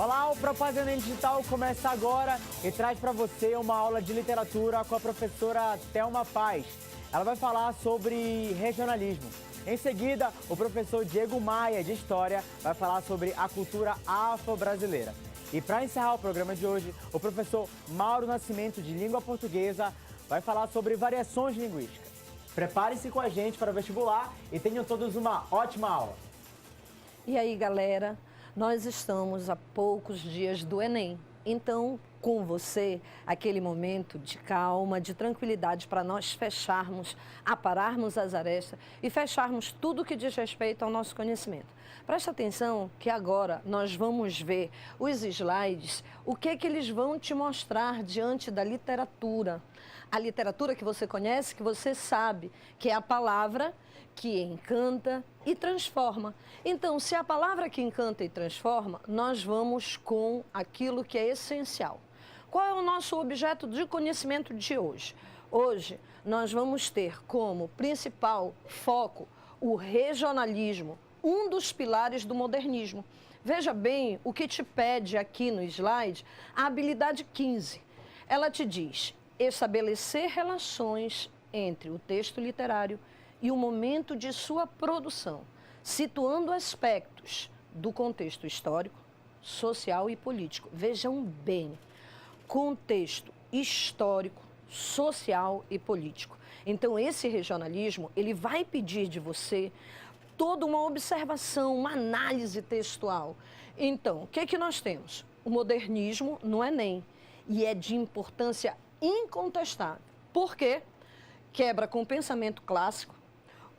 Olá, o Propaganda Digital começa agora e traz para você uma aula de literatura com a professora Thelma Paz. Ela vai falar sobre regionalismo. Em seguida, o professor Diego Maia, de História, vai falar sobre a cultura afro-brasileira. E para encerrar o programa de hoje, o professor Mauro Nascimento, de Língua Portuguesa, vai falar sobre variações linguísticas. Prepare-se com a gente para o vestibular e tenham todos uma ótima aula. E aí, galera, nós estamos a poucos dias do Enem. Então, com você, aquele momento de calma, de tranquilidade para nós fecharmos, apararmos as arestas e fecharmos tudo que diz respeito ao nosso conhecimento. Presta atenção que agora nós vamos ver os slides, o que eles vão te mostrar diante da literatura. A literatura que você conhece, que você sabe, que é a palavra que encanta e transforma. Então, se a palavra que encanta e transforma, nós vamos com aquilo que é essencial. Qual é o nosso objeto de conhecimento de hoje? Hoje, nós vamos ter como principal foco o regionalismo, um dos pilares do modernismo. Veja bem o que te pede aqui no slide a habilidade 15. Ela te diz estabelecer relações entre o texto literário e o momento de sua produção, situando aspectos do contexto histórico, social e político. Vejam bem, contexto histórico, social e político. Então, esse regionalismo, ele vai pedir de você toda uma observação, uma análise textual. Então, o que nós temos? O modernismo no Enem, e é de importância incontestável. Por quê? Quebra com o pensamento clássico,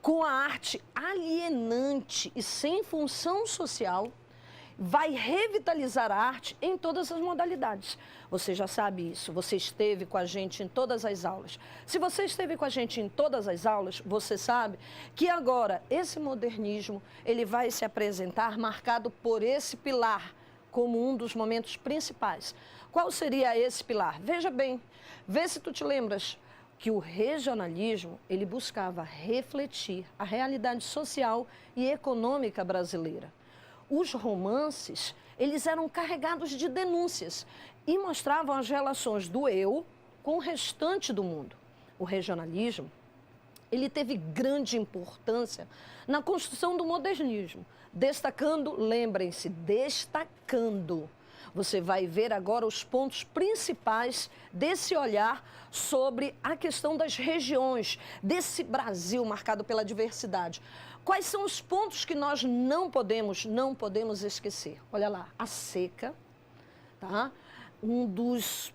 com a arte alienante e sem função social, vai revitalizar a arte em todas as modalidades. Você já sabe isso, você esteve com a gente em todas as aulas. Se você esteve com a gente em todas as aulas, você sabe que agora esse modernismo, ele vai se apresentar marcado por esse pilar, como um dos momentos principais. Qual seria esse pilar? Veja bem, vê se tu te lembras que o regionalismo, ele buscava refletir a realidade social e econômica brasileira. Os romances, eles eram carregados de denúncias e mostravam as relações do eu com o restante do mundo. O regionalismo, ele teve grande importância na construção do modernismo, destacando, lembrem-se, destacando. Você vai ver agora os pontos principais desse olhar sobre a questão das regiões, desse Brasil marcado pela diversidade. Quais são os pontos que nós não podemos esquecer? Olha lá, a seca, tá? Um dos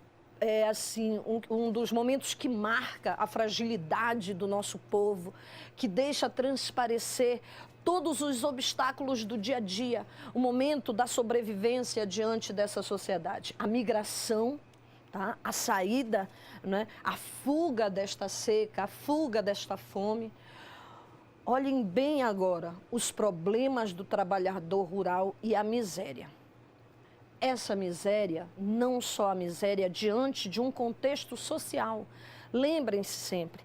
momentos que marca a fragilidade do nosso povo, que deixa transparecer todos os obstáculos do dia a dia, o momento da sobrevivência diante dessa sociedade. A migração, tá? A saída, né? A fuga desta seca, a fuga desta fome. Olhem bem agora os problemas do trabalhador rural e a miséria. Essa miséria, não só a miséria diante de um contexto social, lembrem-se sempre,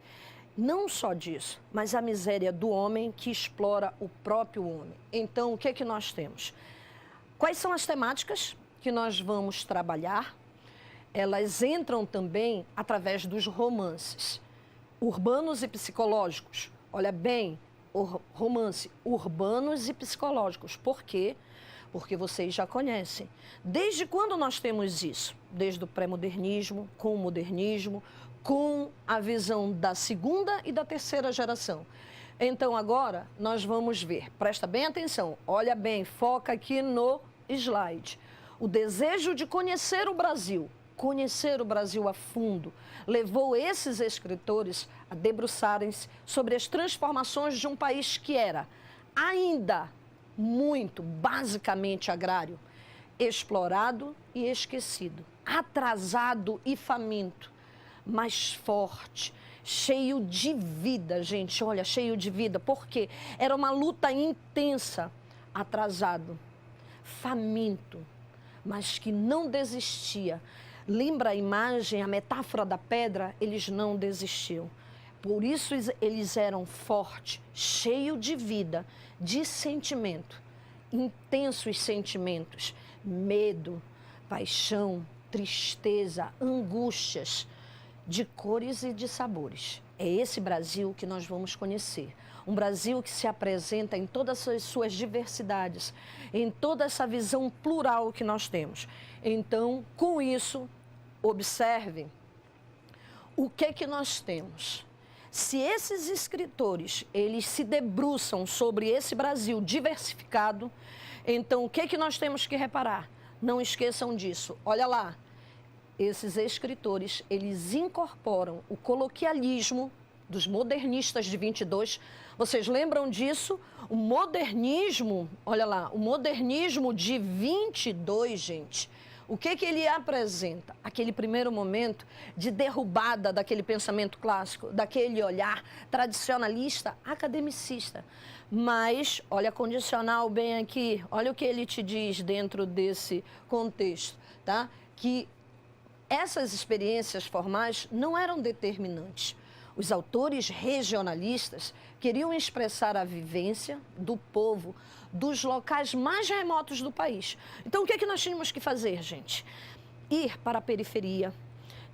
não só disso, mas a miséria do homem que explora o próprio homem. Então, o que é que nós temos? Quais são as temáticas que nós vamos trabalhar? Elas entram também através dos romances, urbanos e psicológicos. Olha bem, romance urbanos e psicológicos. Por quê? Porque vocês já conhecem. Desde quando nós temos isso? Desde o pré-modernismo, com o modernismo, com a visão da segunda e da terceira geração. Então, agora, nós vamos ver. Presta bem atenção, olha bem, foca aqui no slide. O desejo de conhecer o Brasil a fundo, levou esses escritores a debruçarem-se sobre as transformações de um país que era ainda muito, basicamente agrário, explorado e esquecido, atrasado e faminto, mas forte, cheio de vida, gente, olha, cheio de vida, porque era uma luta intensa, atrasado, faminto, mas que não desistia. Lembra a imagem, a metáfora da pedra? Eles não desistiam. Por isso eles eram fortes, cheios de vida, de sentimento, intensos sentimentos, medo, paixão, tristeza, angústias, de cores e de sabores. É esse Brasil que nós vamos conhecer. Um Brasil que se apresenta em todas as suas diversidades, em toda essa visão plural que nós temos. Então, com isso, observe o que nós temos. Se esses escritores, eles se debruçam sobre esse Brasil diversificado, então o que nós temos que reparar? Não esqueçam disso. Olha lá, esses escritores, eles incorporam o coloquialismo dos modernistas de 22. Vocês lembram disso? O modernismo, olha lá, o modernismo de 22, gente. O que ele apresenta? Aquele primeiro momento de derrubada daquele pensamento clássico, daquele olhar tradicionalista, academicista. Mas, olha, condicional bem aqui, olha o que ele te diz dentro desse contexto, tá? Que essas experiências formais não eram determinantes. Os autores regionalistas queriam expressar a vivência do povo dos locais mais remotos do país. Então, o que nós tínhamos que fazer, gente? Ir para a periferia,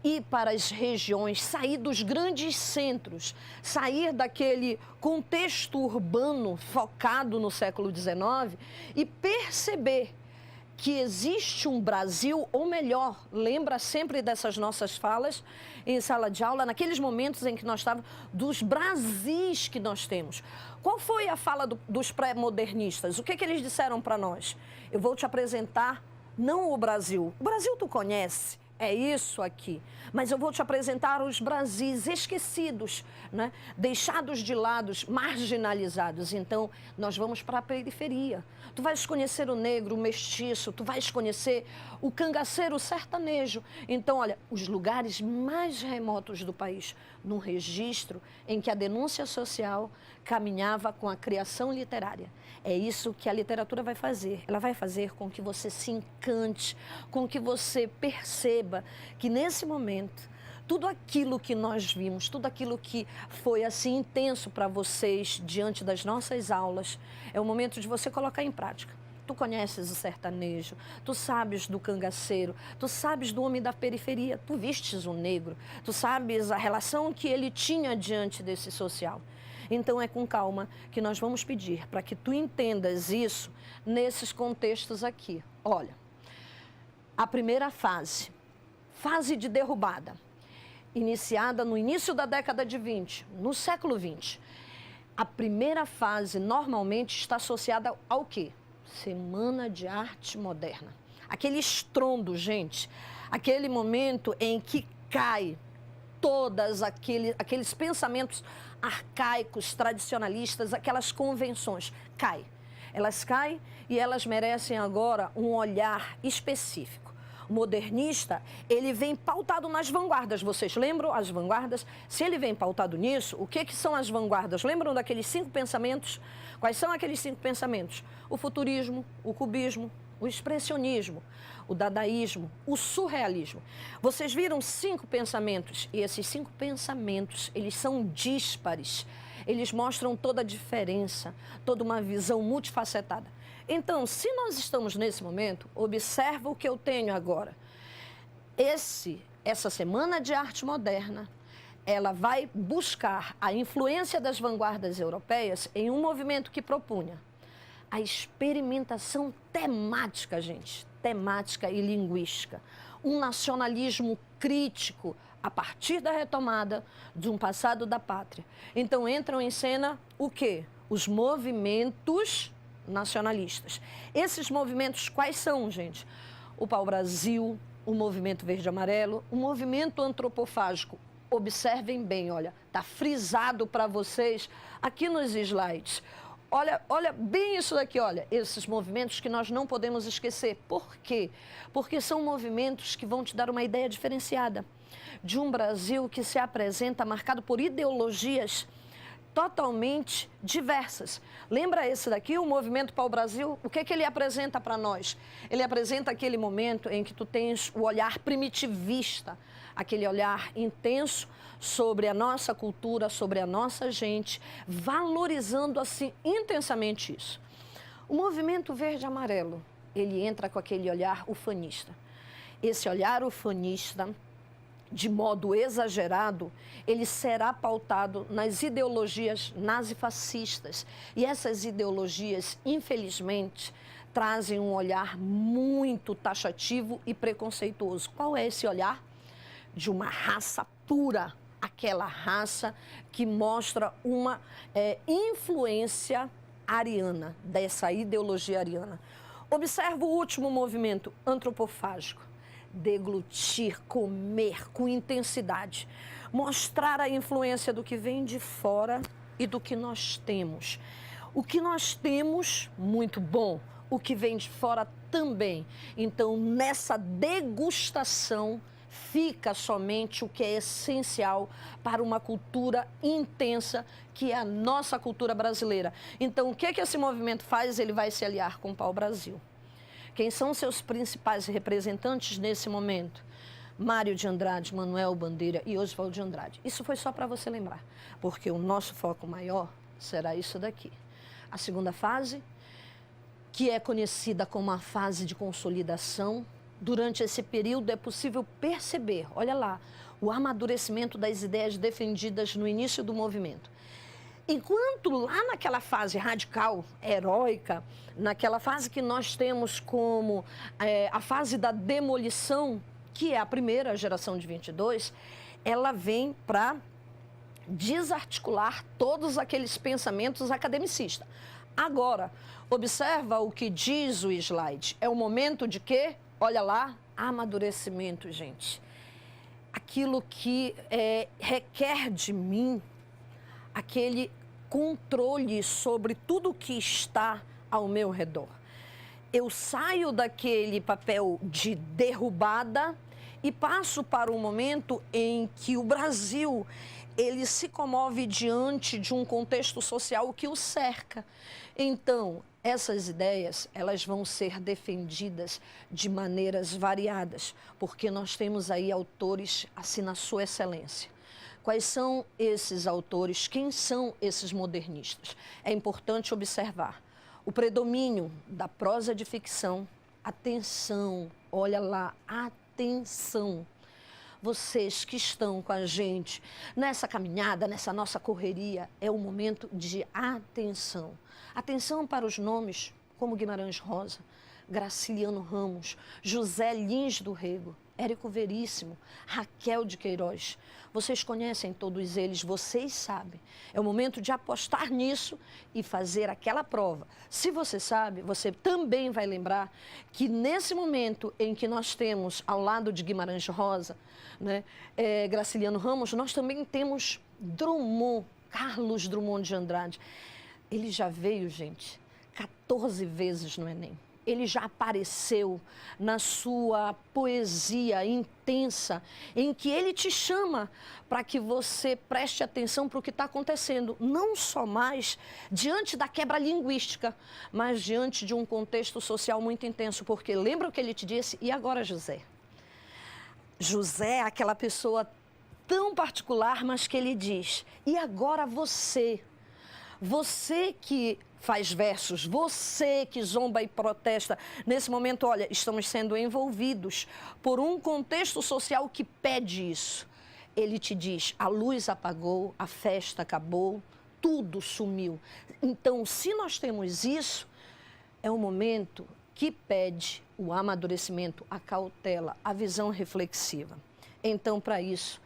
ir para as regiões, sair dos grandes centros, sair daquele contexto urbano focado no século XIX e perceber que existe um Brasil, ou melhor, lembra sempre dessas nossas falas em sala de aula, naqueles momentos em que nós estávamos, dos Brasis que nós temos. Qual foi a fala dos pré-modernistas? O que eles disseram para nós? Eu vou te apresentar não o Brasil. O Brasil tu conhece, é isso aqui. Mas eu vou te apresentar os Brasis esquecidos, né? Deixados de lado, marginalizados. Então, nós vamos para a periferia. Tu vais conhecer o negro, o mestiço, tu vais conhecer o cangaceiro, o sertanejo. Então, olha, os lugares mais remotos do país, num registro em que a denúncia social caminhava com a criação literária. É isso que a literatura vai fazer. Ela vai fazer com que você se encante, com que você perceba que nesse momento, tudo aquilo que nós vimos, tudo aquilo que foi assim intenso para vocês diante das nossas aulas, é o momento de você colocar em prática. Tu conheces o sertanejo, tu sabes do cangaceiro, tu sabes do homem da periferia, tu vistes o negro, tu sabes a relação que ele tinha diante desse social. Então é com calma que nós vamos pedir para que tu entendas isso nesses contextos aqui. Olha, a primeira fase de derrubada, iniciada no início da década de 20, no século 20. A primeira fase normalmente está associada ao quê? Semana de Arte Moderna. Aquele estrondo, gente, aquele momento em que cai todos aqueles pensamentos arcaicos, tradicionalistas, aquelas convenções. Elas caem e elas merecem agora um olhar específico. O modernista, ele vem pautado nas vanguardas. Vocês lembram as vanguardas? Se ele vem pautado nisso, o que são as vanguardas? Lembram daqueles 5 pensamentos? Quais são aqueles 5 pensamentos? O futurismo, o cubismo, o expressionismo, o dadaísmo, o surrealismo. Vocês viram 5 pensamentos e esses 5 pensamentos, eles são díspares. Eles mostram toda a diferença, toda uma visão multifacetada. Então, se nós estamos nesse momento, observa o que eu tenho agora. Essa Semana de Arte Moderna, ela vai buscar a influência das vanguardas europeias em um movimento que propunha a experimentação temática, gente, temática e linguística. Um nacionalismo crítico a partir da retomada de um passado da pátria. Então, entram em cena o quê? Os movimentos nacionalistas. Esses movimentos quais são, gente? O Pau-Brasil, o Movimento Verde-Amarelo, o Movimento Antropofágico. Observem bem, olha, está frisado para vocês aqui nos slides. Olha bem isso daqui, olha, esses movimentos que nós não podemos esquecer. Por quê? Porque são movimentos que vão te dar uma ideia diferenciada de um Brasil que se apresenta marcado por ideologias totalmente diversas. Lembra esse daqui, o Movimento Pau-Brasil? O que ele apresenta para nós? Ele apresenta aquele momento em que tu tens o olhar primitivista, aquele olhar intenso sobre a nossa cultura, sobre a nossa gente, valorizando assim intensamente isso. O Movimento Verde-Amarelo, ele entra com aquele olhar ufanista. Esse olhar ufanista, de modo exagerado, ele será pautado nas ideologias nazifascistas. E essas ideologias, infelizmente, trazem um olhar muito taxativo e preconceituoso. Qual é esse olhar? De uma raça pura, aquela raça que mostra uma influência ariana, dessa ideologia ariana. Observa o último movimento antropofágico. Deglutir, comer com intensidade, mostrar a influência do que vem de fora e do que nós temos. O que nós temos, muito bom, o que vem de fora também. Então, nessa degustação, fica somente o que é essencial para uma cultura intensa, que é a nossa cultura brasileira. Então, o que esse movimento faz? Ele vai se aliar com o pau-brasil. Quem são seus principais representantes nesse momento? Mário de Andrade, Manuel Bandeira e Oswald de Andrade. Isso foi só para você lembrar, porque o nosso foco maior será isso daqui. A segunda fase, que é conhecida como a fase de consolidação. Durante esse período é possível perceber, olha lá, o amadurecimento das ideias defendidas no início do movimento. Enquanto lá naquela fase radical, heróica, naquela fase que nós temos como a fase da demolição, que é a primeira geração de 22, ela vem para desarticular todos aqueles pensamentos academicistas. Agora, observa o que diz o slide. É o momento de quê? Olha lá, amadurecimento, gente. Aquilo que requer de mim aquele controle sobre tudo que está ao meu redor. Eu saio daquele papel de derrubada e passo para um momento em que o Brasil, ele se comove diante de um contexto social que o cerca. Então, essas ideias, elas vão ser defendidas de maneiras variadas, porque nós temos aí autores assim na sua excelência. Quais são esses autores? Quem são esses modernistas? É importante observar o predomínio da prosa de ficção. Atenção, olha lá, atenção. Vocês que estão com a gente nessa caminhada, nessa nossa correria, é o momento de atenção. Atenção para os nomes como Guimarães Rosa, Graciliano Ramos, José Lins do Rego, Érico Veríssimo, Raquel de Queiroz. Vocês conhecem todos eles, vocês sabem. É o momento de apostar nisso e fazer aquela prova. Se você sabe, você também vai lembrar que nesse momento em que nós temos ao lado de Guimarães Rosa, né, Graciliano Ramos, nós também temos Drummond, Carlos Drummond de Andrade. Ele já veio, gente, 14 vezes no Enem. Ele já apareceu na sua poesia intensa, em que ele te chama para que você preste atenção para o que está acontecendo, não só mais diante da quebra linguística, mas diante de um contexto social muito intenso, porque lembra o que ele te disse? E agora, José? José é aquela pessoa tão particular, mas que ele diz, e agora você? Você que faz versos, você que zomba e protesta. Nesse momento, olha, estamos sendo envolvidos por um contexto social que pede isso. Ele te diz, a luz apagou, a festa acabou, tudo sumiu. Então, se nós temos isso, é um momento que pede o amadurecimento, a cautela, a visão reflexiva. Então, para isso,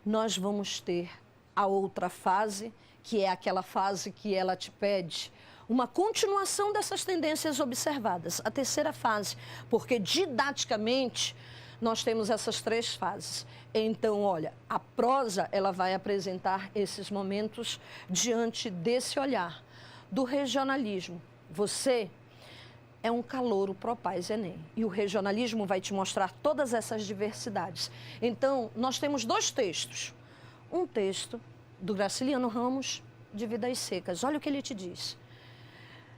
nós vamos ter a outra fase, que é aquela fase que ela te pede uma continuação dessas tendências observadas, a terceira fase, porque didaticamente nós temos essas três fases. Então, olha, a prosa ela vai apresentar esses momentos diante desse olhar do regionalismo. Você é um calouro pró-paz Enem e o regionalismo vai te mostrar todas essas diversidades. Então, nós temos dois textos. Um texto do Graciliano Ramos, de Vidas Secas. Olha o que ele te diz.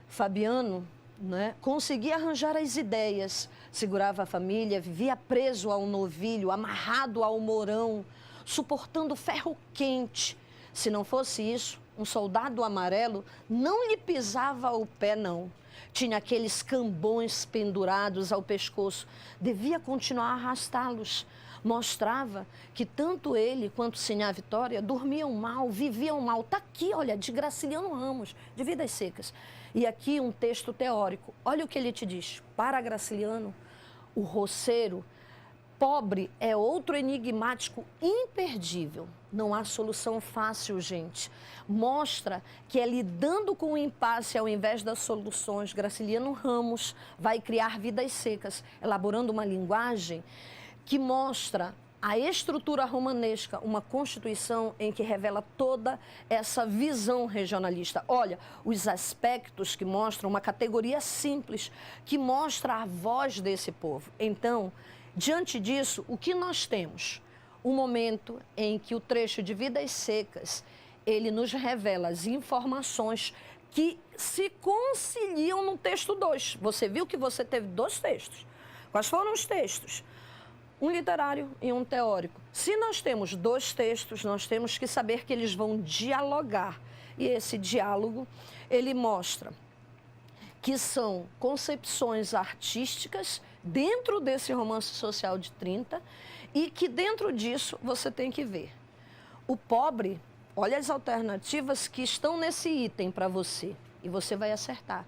Fabiano, né, conseguia arranjar as ideias, segurava a família, vivia preso ao novilho, amarrado ao morão, suportando ferro quente. Se não fosse isso, um soldado amarelo não lhe pisava o pé, não. tinha aqueles cambões pendurados ao pescoço, devia continuar a arrastá-los. Mostrava que tanto ele quanto Sinhá Vitória dormiam mal, viviam mal. Está aqui, olha, de Graciliano Ramos, de Vidas Secas. E aqui um texto teórico. Olha o que ele te diz. Para Graciliano, o roceiro pobre é outro enigmático imperdível. Não há solução fácil, gente. Mostra que é lidando com o impasse ao invés das soluções. Graciliano Ramos vai criar Vidas Secas, elaborando uma linguagem que mostra a estrutura romanesca, uma constituição em que revela toda essa visão regionalista. Olha, os aspectos que mostram uma categoria simples, que mostra a voz desse povo. Então, diante disso, o que nós temos? Um momento em que o trecho de Vidas Secas, ele nos revela as informações que se conciliam no texto 2. Você viu que você teve 2 textos. Quais foram os textos? Um literário e um teórico. Se nós temos 2 textos, nós temos que saber que eles vão dialogar. E esse diálogo, ele mostra que são concepções artísticas dentro desse romance social de 30 e que dentro disso você tem que ver. O pobre, olha as alternativas que estão nesse item para você e você vai acertar.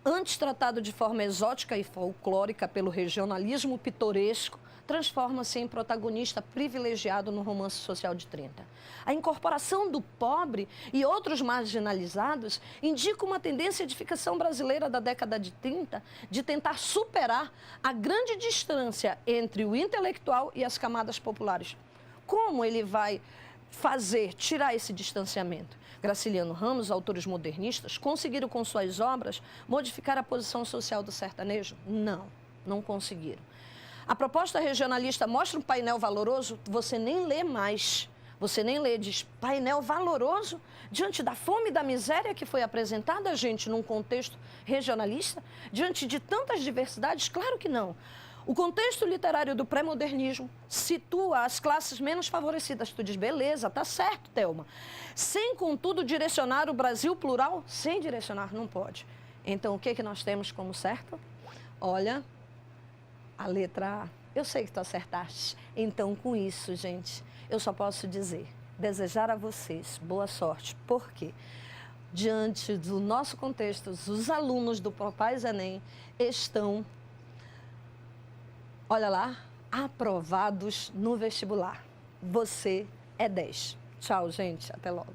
Antes tratado de forma exótica e folclórica pelo regionalismo pitoresco, transforma-se em protagonista privilegiado no romance social de 30. A incorporação do pobre e outros marginalizados indica uma tendência de ficção brasileira da década de 30 de tentar superar a grande distância entre o intelectual e as camadas populares. Como ele vai tirar esse distanciamento? Graciliano Ramos, autores modernistas, conseguiram com suas obras modificar a posição social do sertanejo? Não, não conseguiram. A proposta regionalista mostra um painel valoroso, você nem lê mais. Você nem lê, diz painel valoroso diante da fome e da miséria que foi apresentada a gente num contexto regionalista, diante de tantas diversidades? Claro que não. O contexto literário do pré-modernismo situa as classes menos favorecidas. Tu diz, beleza, tá certo, Thelma. Sem, contudo, direcionar o Brasil plural? Sem direcionar, não pode. Então, o que nós temos como certo? Olha, a letra A. Eu sei que tu acertaste. Então, com isso, gente, eu só posso dizer, desejar a vocês boa sorte. Por quê? Diante do nosso contexto, os alunos do Papais Enem estão, olha lá, aprovados no vestibular. Você é 10. Tchau, gente. Até logo.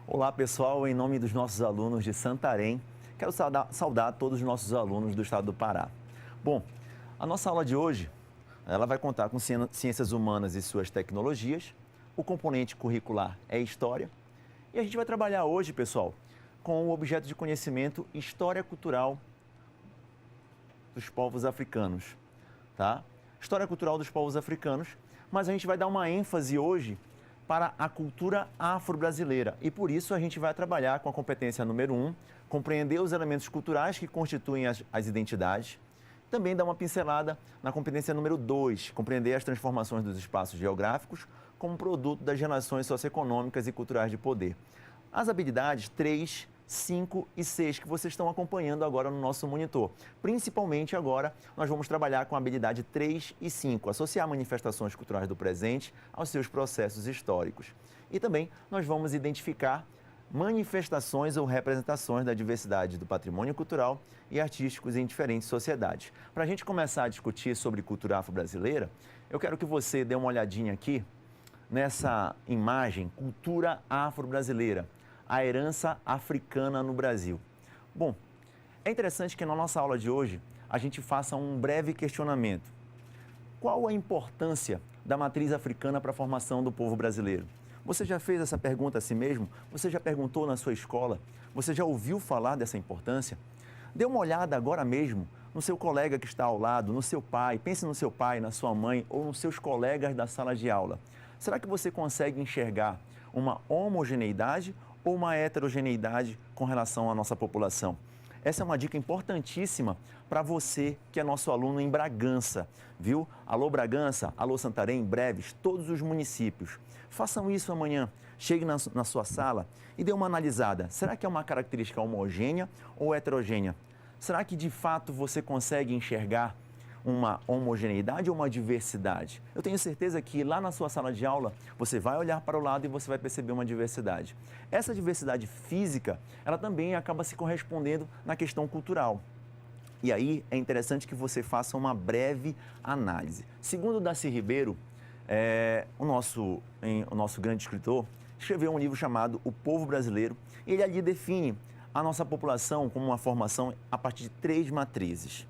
Olá, pessoal. Em nome dos nossos alunos de Santarém, quero saudar todos os nossos alunos do estado do Pará. Bom, a nossa aula de hoje, ela vai contar com ciências humanas e suas tecnologias. O componente curricular é História. E a gente vai trabalhar hoje, pessoal, com o objeto de conhecimento História Cultural dos Povos Africanos, tá? História Cultural dos Povos Africanos, mas a gente vai dar uma ênfase hoje para a cultura afro-brasileira e por isso a gente vai trabalhar com a competência número 1, compreender os elementos culturais que constituem as identidades, também dar uma pincelada na competência número 2, compreender as transformações dos espaços geográficos como produto das relações socioeconômicas e culturais de poder. As habilidades 3, 5 e 6 que vocês estão acompanhando agora no nosso monitor. Principalmente agora, nós vamos trabalhar com a habilidade 3 e 5, associar manifestações culturais do presente aos seus processos históricos. E também nós vamos identificar manifestações ou representações da diversidade do patrimônio cultural e artísticos em diferentes sociedades. Para a gente começar a discutir sobre cultura afro-brasileira, eu quero que você dê uma olhadinha aqui nessa imagem, cultura afro-brasileira, a herança africana no Brasil. Bom, é interessante que na nossa aula de hoje a gente faça um breve questionamento. Qual a importância da matriz africana para a formação do povo brasileiro? Você já fez essa pergunta a si mesmo? Você já perguntou na sua escola? Você já ouviu falar dessa importância? Dê uma olhada agora mesmo no seu colega que está ao lado, no seu pai. Pense no seu pai, na sua mãe ou nos seus colegas da sala de aula. Será que você consegue enxergar uma homogeneidade ou uma heterogeneidade com relação à nossa população? Essa é uma dica importantíssima para você que é nosso aluno em Bragança, viu? Alô Bragança, alô Santarém, Breves, todos os municípios. Façam isso amanhã. Chegue na sua sala e dê uma analisada. Será que é uma característica homogênea ou heterogênea? Será que de fato você consegue enxergar uma homogeneidade ou uma diversidade? Eu tenho certeza que lá na sua sala de aula você vai olhar para o lado e você vai perceber uma diversidade. Essa diversidade física, ela também acaba se correspondendo na questão cultural. E aí é interessante que você faça uma breve análise. Segundo Darcy Ribeiro, o nosso grande escritor, escreveu um livro chamado O Povo Brasileiro. Ele ali define a nossa população como uma formação a partir de 3 matrizes.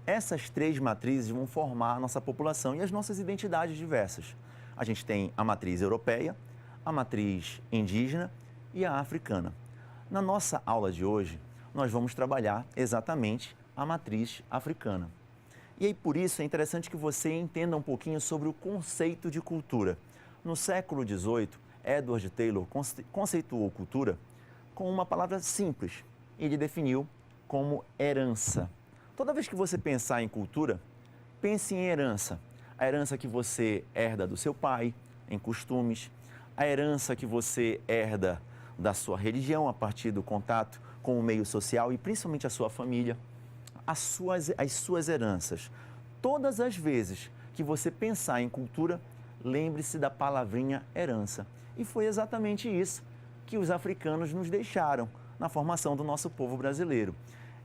Essas 3 matrizes vão formar a nossa população e as nossas identidades diversas. A gente tem a matriz europeia, a matriz indígena e a africana. Na nossa aula de hoje, nós vamos trabalhar exatamente a matriz africana. E aí, por isso, é interessante que você entenda um pouquinho sobre o conceito de cultura. No século XVIII, Edward Taylor conceituou cultura com uma palavra simples. Ele definiu como herança. Toda vez que você pensar em cultura, pense em herança. A herança que você herda do seu pai, em costumes. A herança que você herda da sua religião, a partir do contato com o meio social e principalmente a sua família. As suas heranças. Todas as vezes que você pensar em cultura, lembre-se da palavrinha herança. E foi exatamente isso que os africanos nos deixaram na formação do nosso povo brasileiro.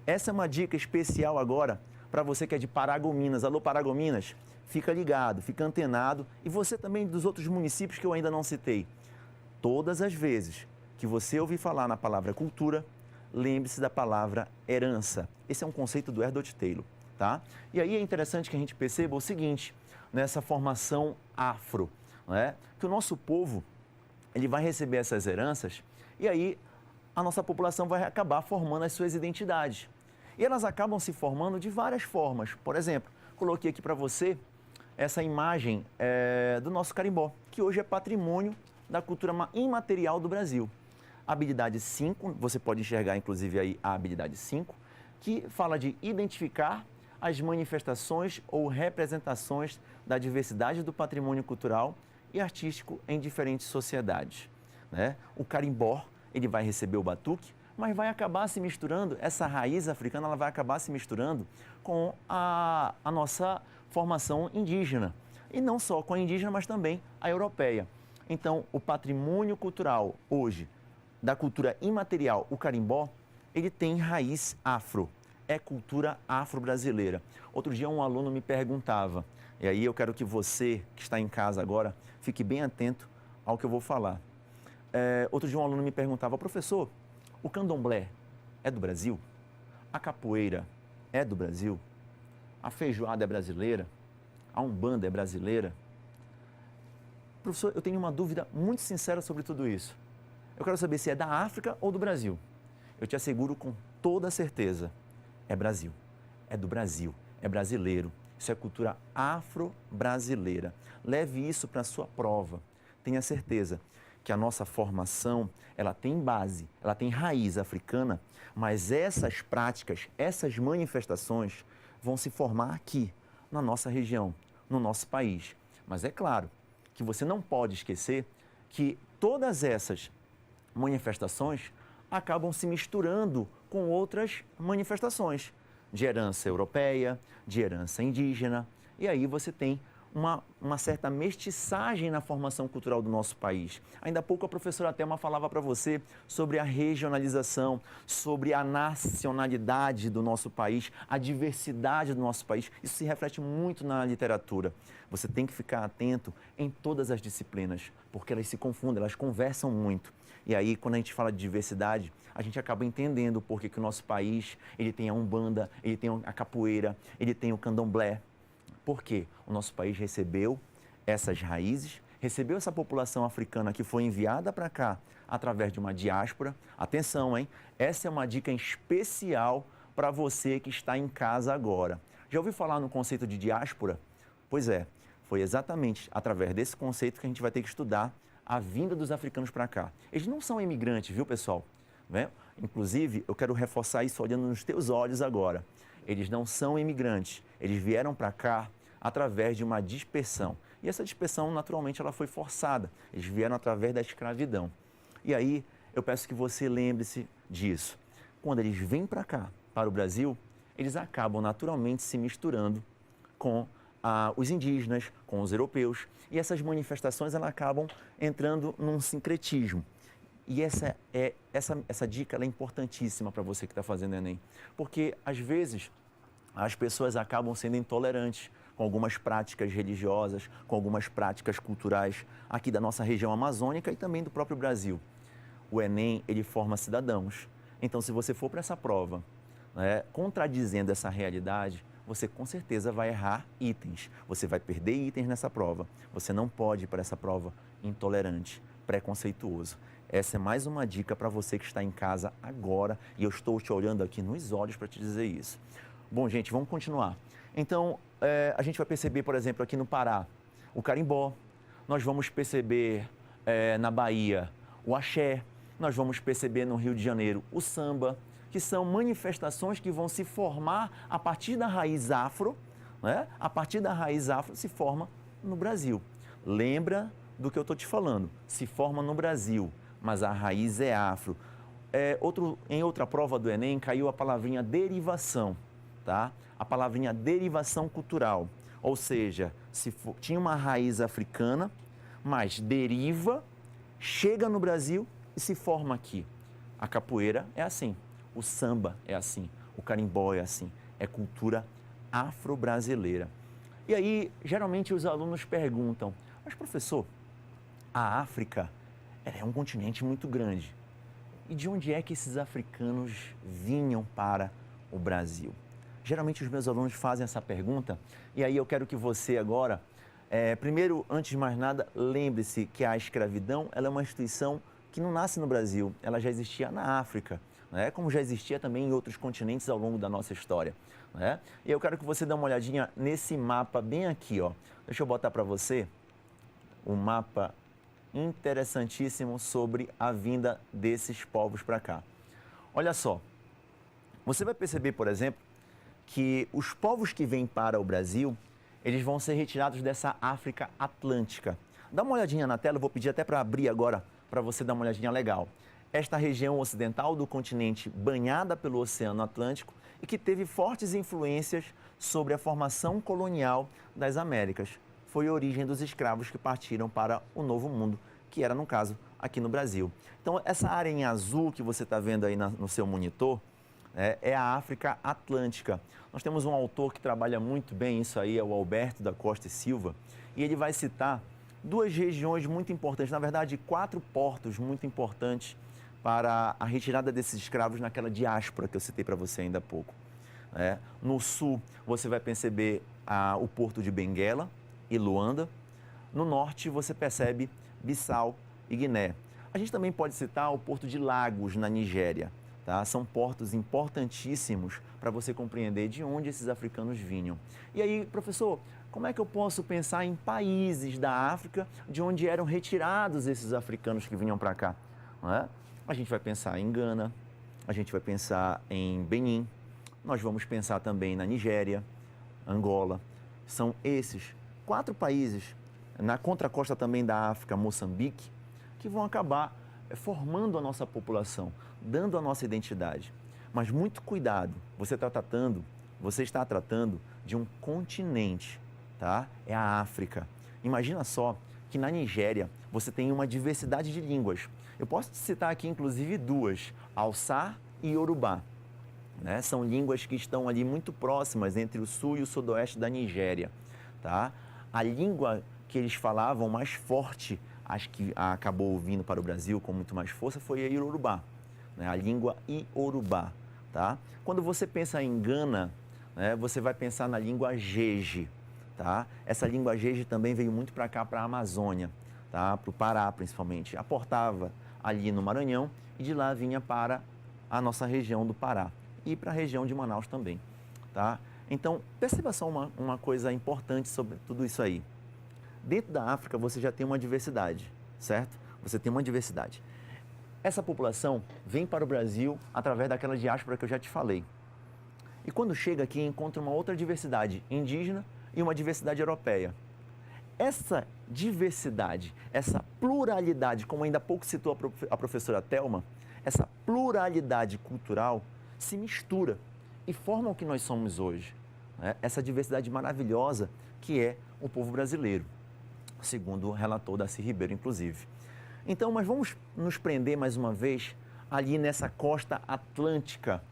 Essa é uma dica especial agora para você que é de Paragominas. Alô, Paragominas, fica ligado, fica antenado. E você também dos outros municípios que eu ainda não citei. Todas as vezes que você ouvir falar na palavra cultura, lembre-se da palavra herança. Esse é um conceito do Edward Taylor, tá? E aí é interessante que a gente perceba o seguinte, nessa formação afro, né? Que o nosso povo, ele vai receber essas heranças e aí a nossa população vai acabar formando as suas identidades. E elas acabam se formando de várias formas. Por exemplo, coloquei aqui para você essa imagem do nosso carimbó, que hoje é patrimônio da cultura imaterial do Brasil. A habilidade 5, você pode enxergar inclusive aí a habilidade 5, que fala de identificar as manifestações ou representações da diversidade do patrimônio cultural e artístico em diferentes sociedades, né? O carimbó, ele vai receber o batuque, mas vai acabar se misturando, essa raiz africana, ela vai acabar se misturando com a nossa formação indígena. E não só com a indígena, mas também a europeia. Então, o patrimônio cultural hoje, da cultura imaterial, o carimbó, ele tem raiz afro, é cultura afro-brasileira. Outro dia um aluno me perguntava, e aí eu quero que você que está em casa agora, fique bem atento ao que eu vou falar. Outro dia um aluno me perguntava, professor, o candomblé é do Brasil? A capoeira é do Brasil? A feijoada é brasileira? A umbanda é brasileira? Professor, eu tenho uma dúvida muito sincera sobre tudo isso. Eu quero saber se é da África ou do Brasil. Eu te asseguro com toda certeza, é Brasil, é do Brasil, é brasileiro. Isso é cultura afro-brasileira. Leve isso para a sua prova. Tenha certeza que a nossa formação, ela tem base, ela tem raiz africana, mas essas práticas, essas manifestações vão se formar aqui, na nossa região, no nosso país. Mas é claro que você não pode esquecer que todas essas manifestações acabam se misturando com outras manifestações de herança europeia, de herança indígena, e aí você tem uma certa mestiçagem na formação cultural do nosso país. Ainda há pouco a professora Thelma falava para você sobre a regionalização, sobre a nacionalidade do nosso país, a diversidade do nosso país. Isso se reflete muito na literatura. Você tem que ficar atento em todas as disciplinas, porque elas se confundem, elas conversam muito. E aí, quando a gente fala de diversidade, a gente acaba entendendo o porquê que o nosso país, ele tem a umbanda, ele tem a capoeira, ele tem o candomblé. Por quê? O nosso país recebeu essas raízes, recebeu essa população africana que foi enviada para cá através de uma diáspora. Atenção, hein? Essa é uma dica especial para você que está em casa agora. Já ouviu falar no conceito de diáspora? Pois é, foi exatamente através desse conceito que a gente vai ter que estudar a vinda dos africanos para cá. Eles não são imigrantes, viu, pessoal? né? Inclusive, eu quero reforçar isso olhando nos teus olhos agora. Eles não são imigrantes, eles vieram para cá através de uma dispersão. E essa dispersão, naturalmente, ela foi forçada. Eles vieram através da escravidão. E aí, eu peço que você lembre-se disso. Quando eles vêm para cá, para o Brasil, eles acabam naturalmente se misturando com os indígenas, com os europeus. E essas manifestações elas acabam entrando num sincretismo. E essa dica ela é importantíssima para você que está fazendo Enem. Porque, às vezes, as pessoas acabam sendo intolerantes com algumas práticas religiosas, com algumas práticas culturais aqui da nossa região amazônica e também do próprio Brasil. O Enem, ele forma cidadãos. Então, se você for para essa prova, né, contradizendo essa realidade, você com certeza vai errar itens. Você vai perder itens nessa prova. Você não pode ir para essa prova intolerante, preconceituoso. Essa é mais uma dica para você que está em casa agora e eu estou te olhando aqui nos olhos para te dizer isso. Bom, gente, vamos continuar. Então, a gente vai perceber, por exemplo, aqui no Pará, o carimbó. Nós vamos perceber na Bahia o axé. Nós vamos perceber no Rio de Janeiro o samba, que são manifestações que vão se formar a partir da raiz afro, né? A partir da raiz afro se forma no Brasil. Lembra do que eu estou te falando, se forma no Brasil, mas a raiz é afro. Em outra prova do Enem caiu a palavrinha derivação, tá? A palavrinha derivação cultural, ou seja, tinha uma raiz africana, mas deriva, chega no Brasil e se forma aqui. A capoeira é assim. O samba é assim, o carimbó é assim, é cultura afro-brasileira. E aí, geralmente os alunos perguntam, mas professor, a África é um continente muito grande. E de onde é que esses africanos vinham para o Brasil? Geralmente os meus alunos fazem essa pergunta e aí eu quero que você agora, primeiro, antes de mais nada, lembre-se que a escravidão ela é uma instituição que não nasce no Brasil, ela já existia na África. Né? Como já existia também em outros continentes ao longo da nossa história. Né? E eu quero que você dê uma olhadinha nesse mapa bem aqui, ó. Deixa eu botar para você um mapa interessantíssimo sobre a vinda desses povos para cá. Olha só, você vai perceber, por exemplo, que os povos que vêm para o Brasil, eles vão ser retirados dessa África Atlântica. Dá uma olhadinha na tela, eu vou pedir até para abrir agora, para você dar uma olhadinha legal. Esta região ocidental do continente banhada pelo Oceano Atlântico e que teve fortes influências sobre a formação colonial das Américas. Foi a origem dos escravos que partiram para o Novo Mundo, que era, no caso, aqui no Brasil. Então, essa área em azul que você está vendo aí no seu monitor é a África Atlântica. Nós temos um autor que trabalha muito bem isso aí, é o Alberto da Costa e Silva, e ele vai citar duas regiões muito importantes, na verdade, 4 portos muito importantes para a retirada desses escravos naquela diáspora que eu citei para você ainda há pouco. No sul, você vai perceber o porto de Benguela e Luanda. No norte, você percebe Bissau e Guiné. A gente também pode citar o porto de Lagos, na Nigéria. Tá? São portos importantíssimos para você compreender de onde esses africanos vinham. E aí, professor, como é que eu posso pensar em países da África de onde eram retirados esses africanos que vinham para cá? Não é? A gente vai pensar em Gana, a gente vai pensar em Benin, nós vamos pensar também na Nigéria, Angola. São esses 4 países, na contracosta também da África, Moçambique, que vão acabar formando a nossa população, dando a nossa identidade. Mas muito cuidado, você está tratando de um continente, tá? É a África. Imagina só que na Nigéria você tem uma diversidade de línguas. Eu posso te citar aqui, inclusive, 2, Hausa e Yorubá. Né? São línguas que estão ali muito próximas entre o sul e o sudoeste da Nigéria. Tá? A língua que eles falavam mais forte, acho que acabou vindo para o Brasil com muito mais força, foi a Yorubá, né? A língua Yorubá. Tá? Quando você pensa em Gana, né, você vai pensar na língua Jeje. Tá? Essa língua Jeje também veio muito para cá, para a Amazônia, tá? Para o Pará principalmente. Aportava ali no Maranhão e de lá vinha para a nossa região do Pará e para a região de Manaus também. Tá? Então, perceba só uma coisa importante sobre tudo isso aí. Dentro da África você já tem uma diversidade, certo? Você tem uma diversidade. essa população vem para o Brasil através daquela diáspora que eu já te falei. E quando chega aqui, encontra uma outra diversidade indígena e uma diversidade europeia. Essa diversidade, essa pluralidade, como ainda há pouco citou a professora Thelma, essa pluralidade cultural se mistura e forma o que nós somos hoje. Né? Essa diversidade maravilhosa que é o povo brasileiro, segundo o relator Darcy Ribeiro, inclusive. Então, mas vamos nos prender mais uma vez ali nessa costa atlântica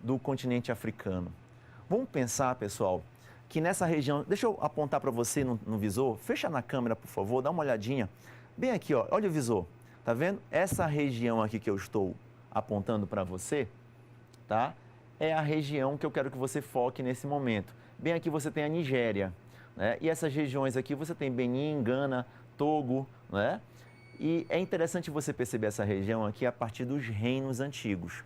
do continente africano. Vamos pensar, pessoal, que nessa região, deixa eu apontar para você no visor, fecha na câmera, por favor, dá uma olhadinha. Bem aqui, ó, olha o visor, tá vendo? Essa região aqui que eu estou apontando para você, tá? É a região que eu quero que você foque nesse momento. Bem aqui você tem a Nigéria, né? E essas regiões aqui você tem Benin, Gana, Togo, né? E é interessante você perceber essa região aqui a partir dos reinos antigos.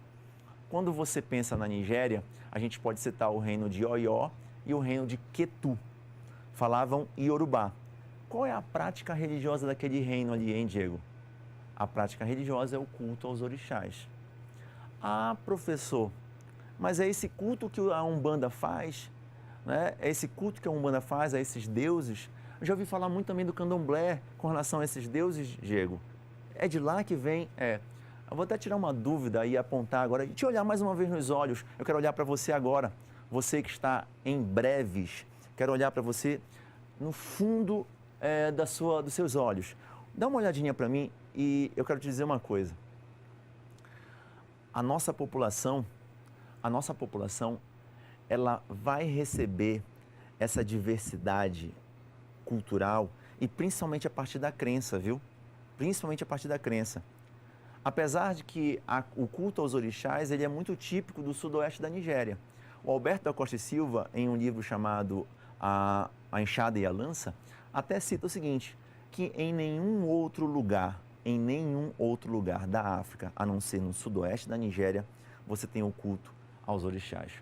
Quando você pensa na Nigéria, a gente pode citar o reino de Oió e o reino de Ketu. Falavam Iorubá. Qual é a prática religiosa daquele reino ali, hein, Diego? A prática religiosa é o culto aos orixás. Ah, professor, mas é esse culto que a Umbanda faz? Né? É esse culto que a Umbanda faz a esses deuses? Eu já ouvi falar muito também do candomblé com relação a esses deuses, Diego. É de lá que vem? É. Eu vou até tirar uma dúvida e apontar agora, e te olhar mais uma vez nos olhos. Eu quero olhar para você agora, você que está em breves. Quero olhar para você no fundo dos seus olhos. Dá uma olhadinha para mim e eu quero te dizer uma coisa. A nossa população, ela vai receber essa diversidade cultural e principalmente a partir da crença, viu? Principalmente a partir da crença. Apesar de que o culto aos orixás ele é muito típico do sudoeste da Nigéria. O Alberto da Costa e Silva, em um livro chamado A Enxada e a Lança, até cita o seguinte, que em nenhum outro lugar da África, a não ser no sudoeste da Nigéria, você tem o culto aos orixás.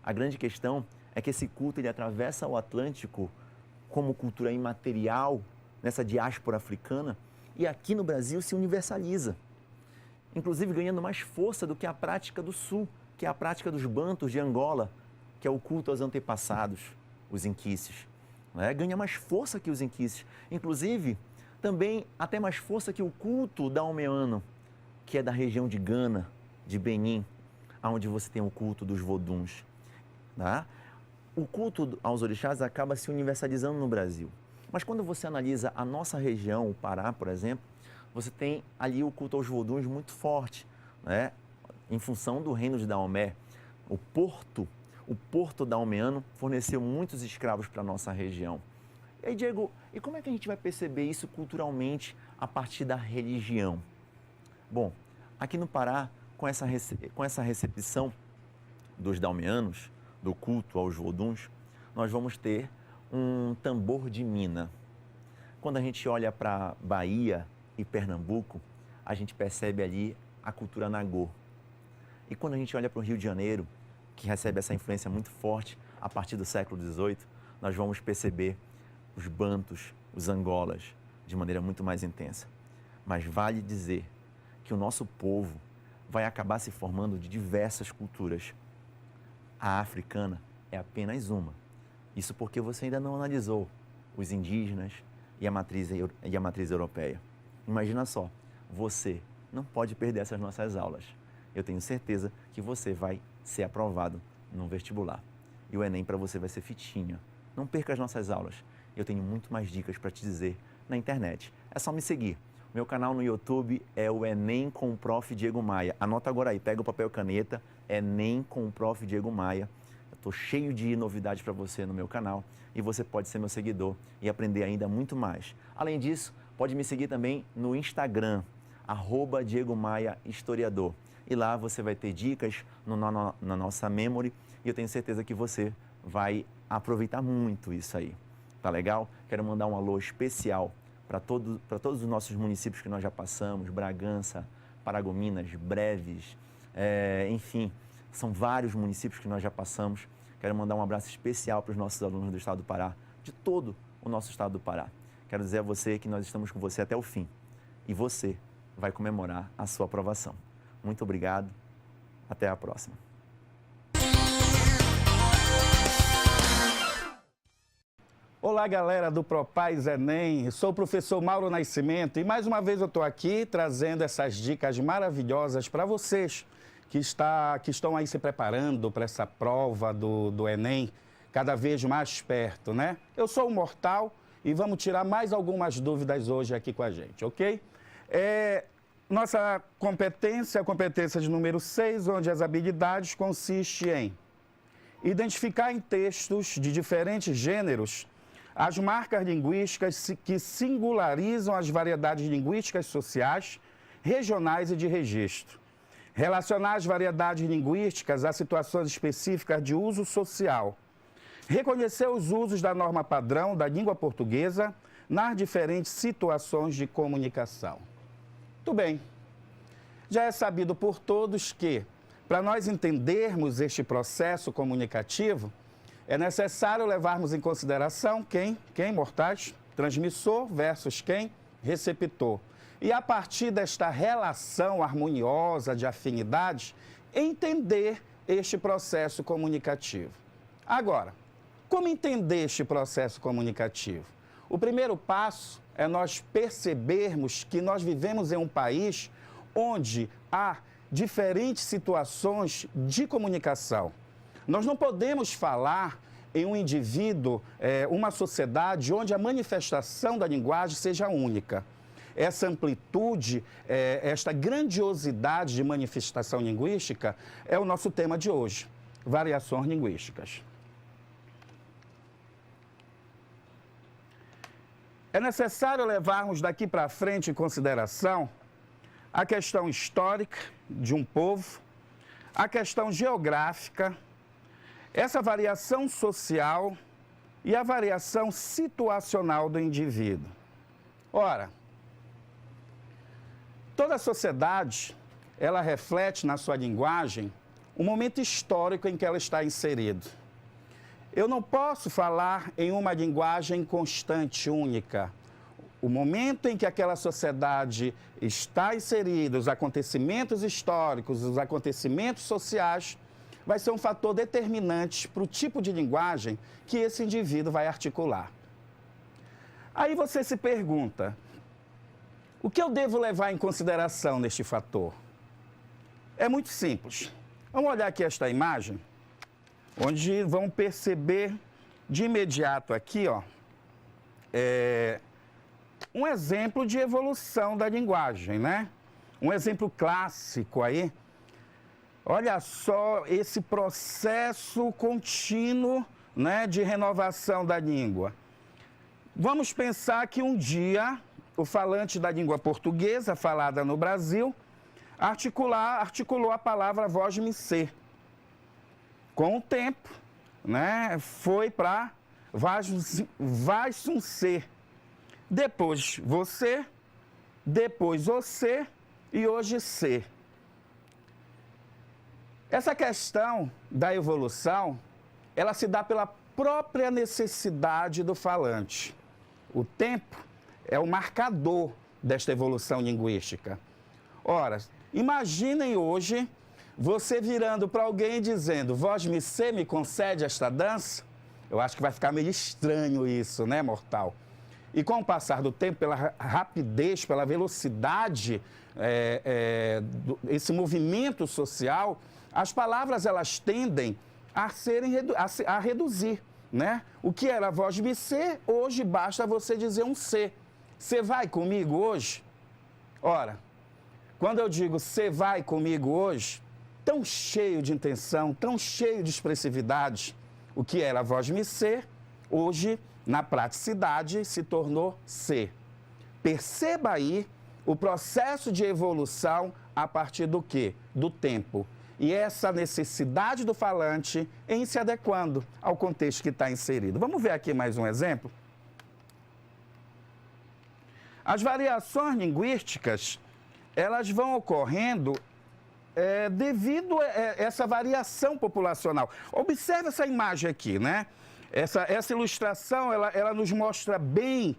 A grande questão é que esse culto ele atravessa o Atlântico como cultura imaterial nessa diáspora africana e aqui no Brasil se universaliza, inclusive ganhando mais força do que a prática do Sul, que é a prática dos bantos de Angola, que é o culto aos antepassados, os inquices. Né? Ganha mais força que os inquices, inclusive também até mais força que o culto daomeano, que é da região de Gana, de Benin, onde você tem o culto dos voduns. Tá? O culto aos orixás acaba se universalizando no Brasil. Mas quando você analisa a nossa região, o Pará, por exemplo, você tem ali o culto aos voduns muito forte, né? Em função do reino de Daomé. O porto daomeano forneceu muitos escravos para a nossa região. E aí, Diego, e como é que a gente vai perceber isso culturalmente a partir da religião? Bom, aqui no Pará, com essa recepção dos daomeanos, do culto aos voduns, nós vamos ter um tambor de mina. Quando a gente olha para Bahia e Pernambuco, a gente percebe ali a cultura nagô. E quando a gente olha para o Rio de Janeiro, que recebe essa influência muito forte a partir do século XVIII, nós vamos perceber os bantos, os angolas, de maneira muito mais intensa. Mas vale dizer que o nosso povo vai acabar se formando de diversas culturas. A africana é apenas uma. Isso porque você ainda não analisou os indígenas e a matriz europeia. Imagina só, você não pode perder essas nossas aulas. Eu tenho certeza que você vai ser aprovado no vestibular. E o Enem para você vai ser fitinha. Não perca as nossas aulas. Eu tenho muito mais dicas para te dizer na internet. É só me seguir. Meu canal no YouTube é o Enem com o Prof. Diego Maia. Anota agora aí, pega o papel e caneta, Enem com o Prof. Diego Maia. Eu estou cheio de novidades para você no meu canal e você pode ser meu seguidor e aprender ainda muito mais. Além disso, pode me seguir também no Instagram, @DiegoMaiaHistoriador. E lá você vai ter dicas na nossa memory e eu tenho certeza que você vai aproveitar muito isso aí. Tá legal? Quero mandar um alô especial para todos os nossos municípios que nós já passamos, Bragança, Paragominas, Breves, enfim, são vários municípios que nós já passamos. Quero mandar um abraço especial para os nossos alunos do estado do Pará, de todo o nosso estado do Pará. Quero dizer a você que nós estamos com você até o fim. E você vai comemorar a sua aprovação. Muito obrigado. Até a próxima. Olá, galera do ProPaz Enem. Sou o professor Mauro Nascimento e mais uma vez eu estou aqui trazendo essas dicas maravilhosas para vocês que estão aí se preparando para essa prova do Enem cada vez mais perto, né? Eu sou um mortal e vamos tirar mais algumas dúvidas hoje aqui com a gente, ok? Nossa competência, a competência de número 6, onde as habilidades consistem em identificar em textos de diferentes gêneros as marcas linguísticas que singularizam as variedades linguísticas sociais, regionais e de registro. Relacionar as variedades linguísticas a situações específicas de uso social. Reconhecer os usos da norma padrão da língua portuguesa nas diferentes situações de comunicação. Muito bem. Já é sabido por todos que, para nós entendermos este processo comunicativo, é necessário levarmos em consideração quem, mortais, transmissor versus quem, receptor. E a partir desta relação harmoniosa de afinidades, entender este processo comunicativo. Agora, como entender este processo comunicativo? O primeiro passo é nós percebermos que nós vivemos em um país onde há diferentes situações de comunicação. Nós não podemos falar em um indivíduo, uma sociedade onde a manifestação da linguagem seja única. Essa amplitude, esta grandiosidade de manifestação linguística é o nosso tema de hoje, variações linguísticas. É necessário levarmos daqui para frente em consideração a questão histórica de um povo, a questão geográfica, essa variação social e a variação situacional do indivíduo. Ora, toda sociedade, ela reflete na sua linguagem o momento histórico em que ela está inserida. Eu não posso falar em uma linguagem constante, única. O momento em que aquela sociedade está inserida, os acontecimentos históricos, os acontecimentos sociais, vai ser um fator determinante para o tipo de linguagem que esse indivíduo vai articular. Aí você se pergunta, o que eu devo levar em consideração neste fator? É muito simples. Vamos olhar aqui esta imagem, onde vão perceber de imediato aqui, ó, um exemplo de evolução da linguagem, né? Um exemplo clássico aí. Olha só esse processo contínuo, né, de renovação da língua. Vamos pensar que um dia o falante da língua portuguesa, falada no Brasil, articulou a palavra voz-me ser. Com o tempo, né, foi para vai-sum ser. Depois você, depois você e hoje ser. Essa questão da evolução, ela se dá pela própria necessidade do falante. O tempo é o marcador desta evolução linguística. Ora, imaginem hoje você virando para alguém e dizendo, voz-me ser, me concede esta dança? Eu acho que vai ficar meio estranho isso, né, mortal? E com o passar do tempo, pela rapidez, pela velocidade, esse movimento social, as palavras elas tendem a reduzir, né? O que era voz-me ser, hoje basta você dizer um ser. Você vai comigo hoje? Ora, quando eu digo você vai comigo hoje, tão cheio de intenção, tão cheio de expressividade, o que era voz-me ser, hoje, na praticidade, se tornou ser. Perceba aí o processo de evolução a partir do quê? Do tempo. E essa necessidade do falante em se adequando ao contexto que está inserido. Vamos ver aqui mais um exemplo? As variações linguísticas, elas vão ocorrendo devido a essa variação populacional. Observe essa imagem aqui, né? Essa ilustração, ela nos mostra bem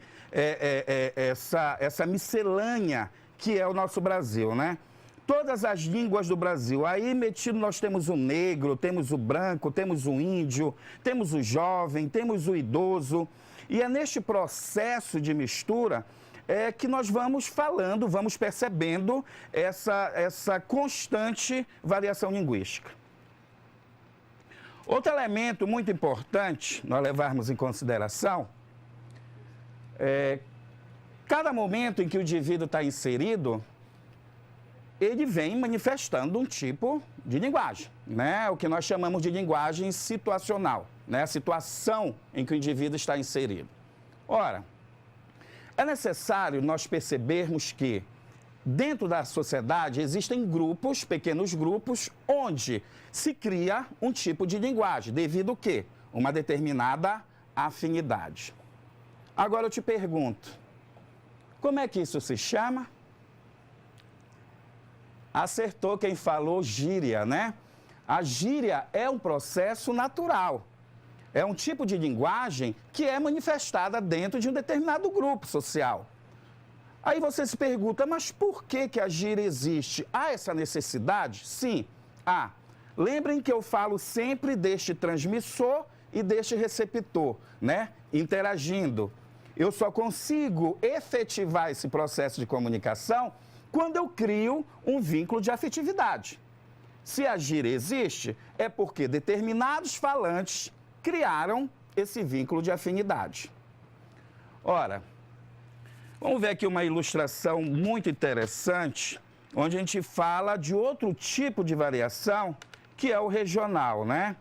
essa miscelânea que é o nosso Brasil, né? Todas as línguas do Brasil. Aí metido nós temos o negro, temos o branco, temos o índio, temos o jovem, temos o idoso. E é neste processo de mistura que nós vamos falando, vamos percebendo essa constante variação linguística. Outro elemento muito importante nós levarmos em consideração cada momento em que o indivíduo está inserido, ele vem manifestando um tipo de linguagem, né? O que nós chamamos de linguagem situacional, né? A situação em que o indivíduo está inserido. Ora, é necessário nós percebermos que dentro da sociedade existem grupos, pequenos grupos, onde se cria um tipo de linguagem, devido ao quê? Uma determinada afinidade. Agora eu te pergunto, como é que isso se chama? Acertou quem falou gíria, né? A gíria é um processo natural. É um tipo de linguagem que é manifestada dentro de um determinado grupo social. Aí você se pergunta, mas por que a gíria existe? Há essa necessidade? Sim, há. Lembrem que eu falo sempre deste transmissor e deste receptor, né? Interagindo. Eu só consigo efetivar esse processo de comunicação quando eu crio um vínculo de afetividade. Se a gíria existe, é porque determinados falantes criaram esse vínculo de afinidade. Ora, vamos ver aqui uma ilustração muito interessante, onde a gente fala de outro tipo de variação, que é o regional, né?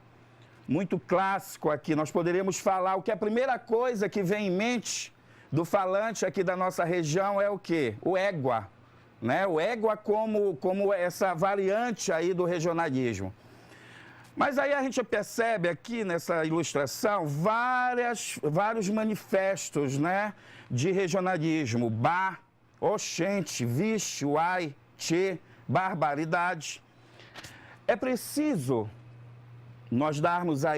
Muito clássico aqui. Nós poderíamos falar o que a primeira coisa que vem em mente do falante aqui da nossa região é o quê? O égua, né? O égua como essa variante aí do regionalismo. Mas aí a gente percebe aqui nessa ilustração vários manifestos, né, de regionalismo. Bah, oxente, vixe, uai, tchê, barbaridade. É preciso nós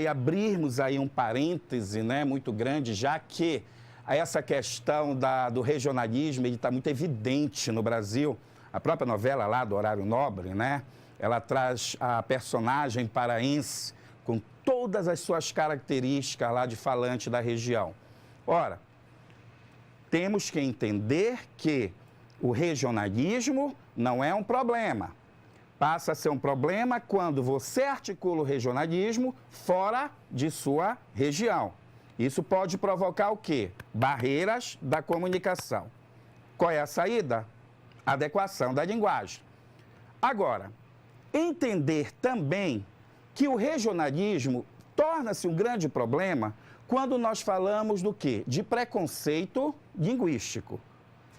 abrirmos aí um parêntese, né, muito grande, já que essa questão do regionalismo está muito evidente no Brasil. A própria novela lá do Horário Nobre, né? Ela traz a personagem paraense com todas as suas características lá de falante da região. Ora, temos que entender que o regionalismo não é um problema. Passa a ser um problema quando você articula o regionalismo fora de sua região. Isso pode provocar o quê? Barreiras da comunicação. Qual é a saída? Adequação da linguagem. Agora, entender também que o regionalismo torna-se um grande problema quando nós falamos do quê? De preconceito linguístico,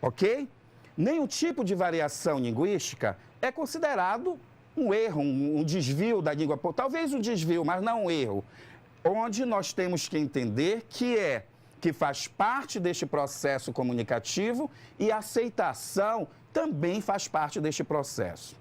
ok? Nenhum tipo de variação linguística é considerado um erro, um desvio da língua, talvez um desvio, mas não um erro, onde nós temos que entender que faz parte deste processo comunicativo e a aceitação também faz parte deste processo.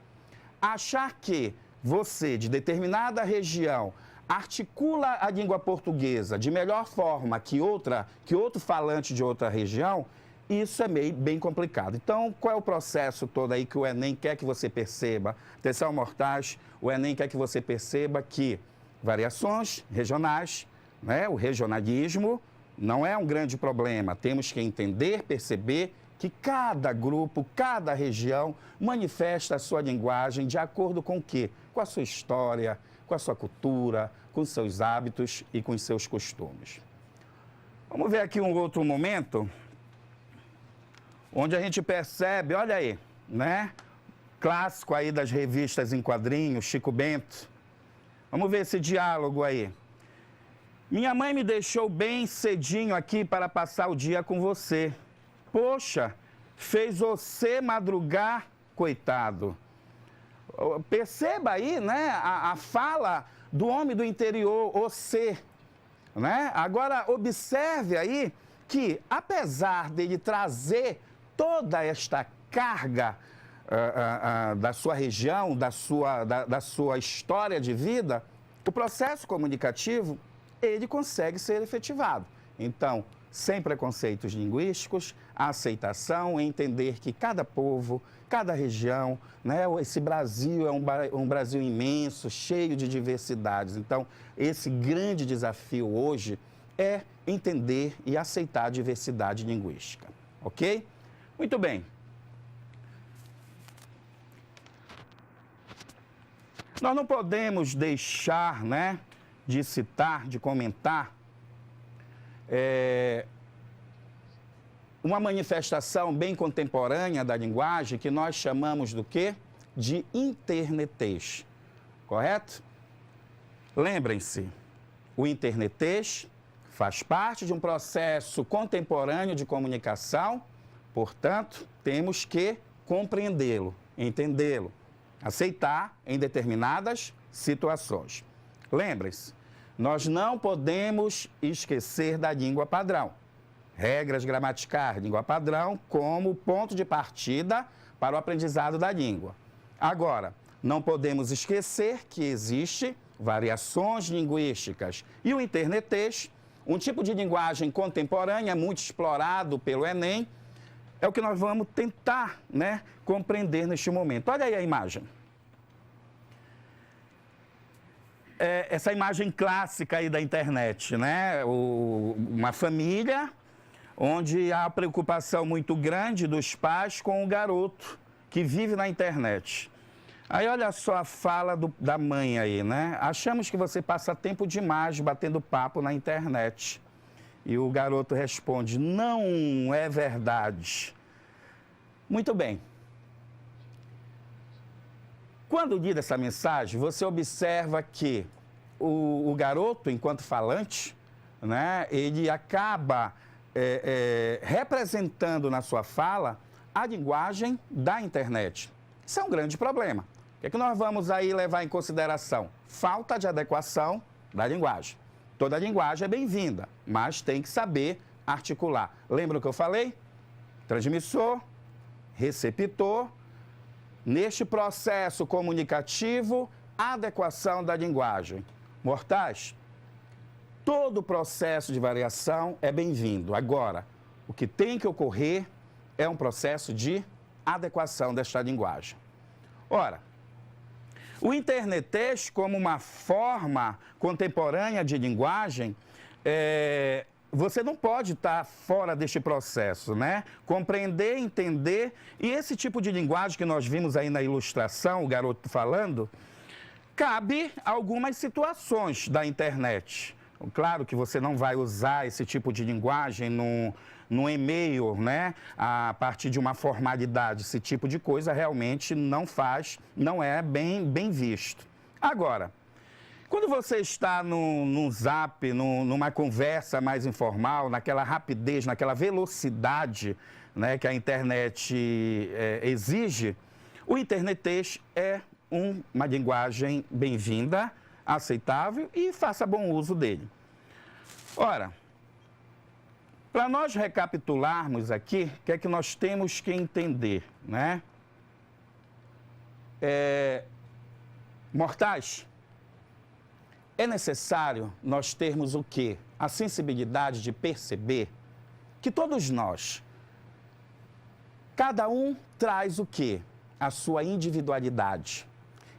Achar que você, de determinada região, articula a língua portuguesa de melhor forma que outro falante de outra região, isso é bem complicado. Então, qual é o processo todo aí que o Enem quer que você perceba? Atenção, mortais, o Enem quer que você perceba que variações regionais, né, o regionalismo, não é um grande problema. Temos que entender, perceber que cada grupo, cada região manifesta a sua linguagem de acordo com o quê? Com a sua história, com a sua cultura, com os seus hábitos e com os seus costumes. Vamos ver aqui um outro momento onde a gente percebe, olha aí, né? Clássico aí das revistas em quadrinhos, Chico Bento. Vamos ver esse diálogo aí. Minha mãe me deixou bem cedinho aqui para passar o dia com você. Poxa, fez você madrugar, coitado. Perceba aí, né, a fala do homem do interior, você, né? Agora, observe aí que, apesar dele trazer toda esta carga da sua região, da sua história de vida, o processo comunicativo, ele consegue ser efetivado. Então, sem preconceitos linguísticos, a aceitação, entender que cada povo, cada região, né, esse Brasil é um Brasil imenso, cheio de diversidades. Então, esse grande desafio hoje é entender e aceitar a diversidade linguística, ok? Muito bem. Nós não podemos deixar, né, de citar, de comentar uma manifestação bem contemporânea da linguagem que nós chamamos do quê? De internetês, correto? Lembrem-se, o internetês faz parte de um processo contemporâneo de comunicação, portanto, temos que compreendê-lo, entendê-lo, aceitar em determinadas situações. Lembrem-se, nós não podemos esquecer da língua padrão. Regras gramaticais, língua padrão, como ponto de partida para o aprendizado da língua. Agora, não podemos esquecer que existe variações linguísticas. E o internetês, um tipo de linguagem contemporânea, muito explorado pelo Enem, é o que nós vamos tentar, né, compreender neste momento. Olha aí a imagem. Essa imagem clássica aí da internet, né? Uma família onde há preocupação muito grande dos pais com o garoto que vive na internet. Aí olha só a fala da mãe aí, né? Achamos que você passa tempo demais batendo papo na internet. E o garoto responde, não é verdade. Muito bem. Quando lida essa mensagem, você observa que o garoto, enquanto falante, né, ele acaba representando na sua fala a linguagem da internet. Isso é um grande problema. O que nós vamos aí levar em consideração? Falta de adequação da linguagem. Toda linguagem é bem-vinda, mas tem que saber articular. Lembra o que eu falei? Transmissor, receptor. Neste processo comunicativo, adequação da linguagem. Mortais, todo processo de variação é bem-vindo. Agora, o que tem que ocorrer é um processo de adequação desta linguagem. Ora, o internetês, como uma forma contemporânea de linguagem, você não pode estar fora deste processo, né? Compreender, entender, e esse tipo de linguagem que nós vimos aí na ilustração, o garoto falando, cabe algumas situações da internet. Claro que você não vai usar esse tipo de linguagem no e-mail, né? A partir de uma formalidade, esse tipo de coisa realmente não é bem visto. Agora, quando você está no Zap, numa conversa mais informal, naquela rapidez, naquela velocidade, né, que a internet exige, o internetês é uma linguagem bem-vinda, aceitável e faça bom uso dele. Ora, para nós recapitularmos aqui, o que é que nós temos que entender, né? Mortais, é necessário nós termos o quê? A sensibilidade de perceber que todos nós, cada um traz o quê? A sua individualidade.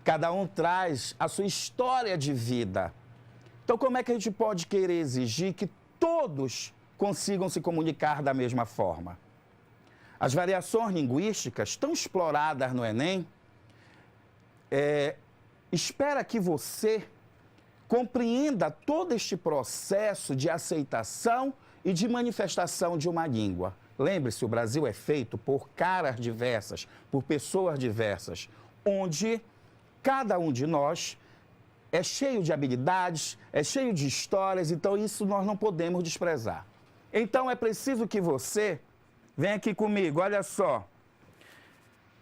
Cada um traz a sua história de vida. Então, como é que a gente pode querer exigir que todos consigam se comunicar da mesma forma? As variações linguísticas, tão exploradas no Enem, espera que você compreenda todo este processo de aceitação e de manifestação de uma língua. Lembre-se, o Brasil é feito por caras diversas, por pessoas diversas, onde cada um de nós é cheio de habilidades, é cheio de histórias, então isso nós não podemos desprezar. Então é preciso que você venha aqui comigo, olha só.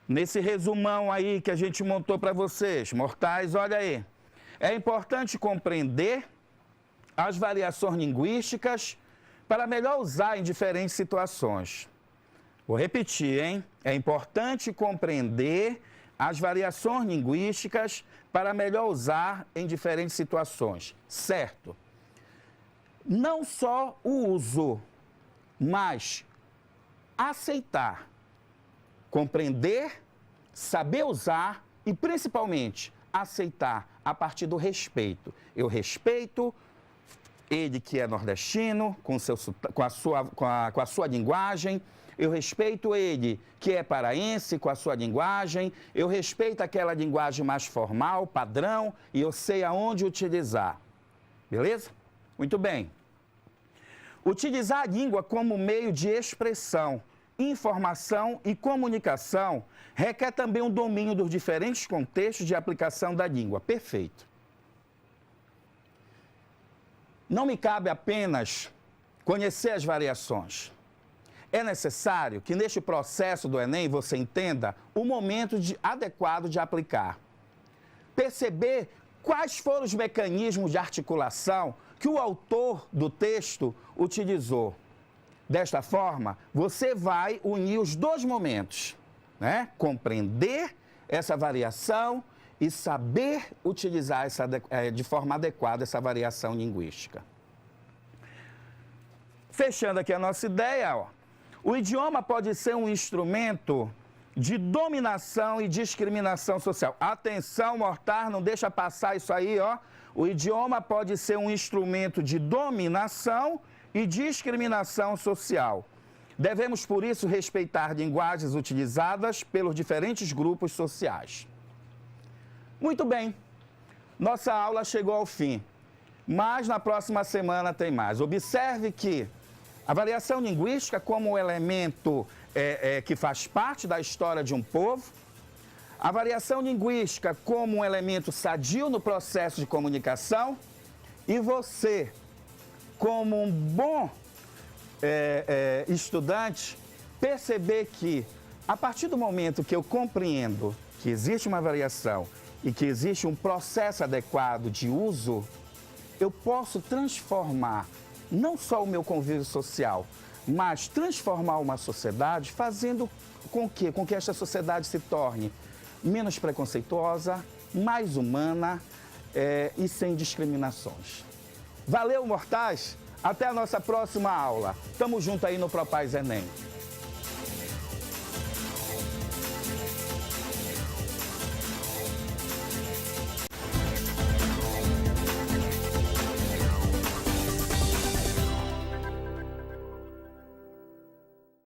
Nesse resumão aí que a gente montou para vocês, mortais, olha aí. É importante compreender as variações linguísticas para melhor usar em diferentes situações. Vou repetir, hein? É importante compreender as variações linguísticas para melhor usar em diferentes situações, certo? Não só o uso, mas aceitar, compreender, saber usar e, principalmente, aceitar a partir do respeito. Eu respeito ele que é nordestino, com a sua linguagem. Eu respeito ele que é paraense, com a sua linguagem. Eu respeito aquela linguagem mais formal, padrão, e eu sei aonde utilizar. Beleza? Muito bem. Utilizar a língua como meio de expressão, informação e comunicação requer também um domínio dos diferentes contextos de aplicação da língua. Perfeito. Não me cabe apenas conhecer as variações. É necessário que neste processo do Enem você entenda o momento adequado de aplicar. Perceber quais foram os mecanismos de articulação que o autor do texto utilizou. Desta forma, você vai unir os dois momentos, né? Compreender essa variação e saber utilizar de forma adequada essa variação linguística. Fechando aqui a nossa ideia, ó, o idioma pode ser um instrumento de dominação e discriminação social. Atenção, Mortar, não deixa passar isso aí, ó. O idioma pode ser um instrumento de dominação e discriminação social. Devemos, por isso, respeitar linguagens utilizadas pelos diferentes grupos sociais. Muito bem, nossa aula chegou ao fim, mas na próxima semana tem mais. Observe que a variação linguística como um elemento que faz parte da história de um povo, a variação linguística como um elemento sadio no processo de comunicação e você, como um bom estudante, perceber que a partir do momento que eu compreendo que existe uma variação e que existe um processo adequado de uso, eu posso transformar não só o meu convívio social, mas transformar uma sociedade fazendo com que esta sociedade se torne menos preconceituosa, mais humana e sem discriminações. Valeu, mortais! Até a nossa próxima aula. Tamo junto aí no Propaz Enem.